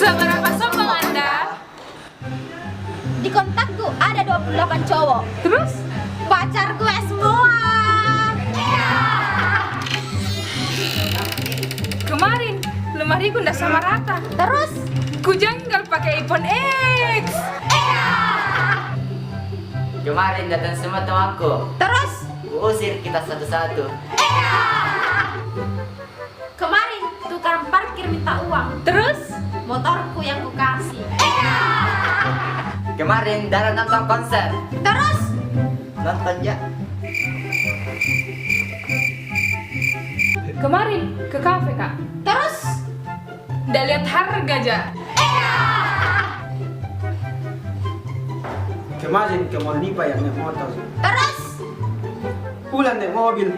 Seberapa sombong Anda? Di kontakku ada 28 cowok. Terus? Pacar gue semua. Kemarin lemariku ndak sama rata. Terus? Ku janggal pakai iPhone X. Kemarin datang semua temanku. Terus? Usir kita satu-satu. Kemarin tukang parkir minta uang. Terus? Motorku yang ku kasih. Kemarin Dara nonton konser. Terus? Nonton ya. Kemarin ke kafe kak. Terus? Ndak lihat harga aja. Kemarin ke Mall Nipa yang naik motor. Terus? Pulang naik mobil.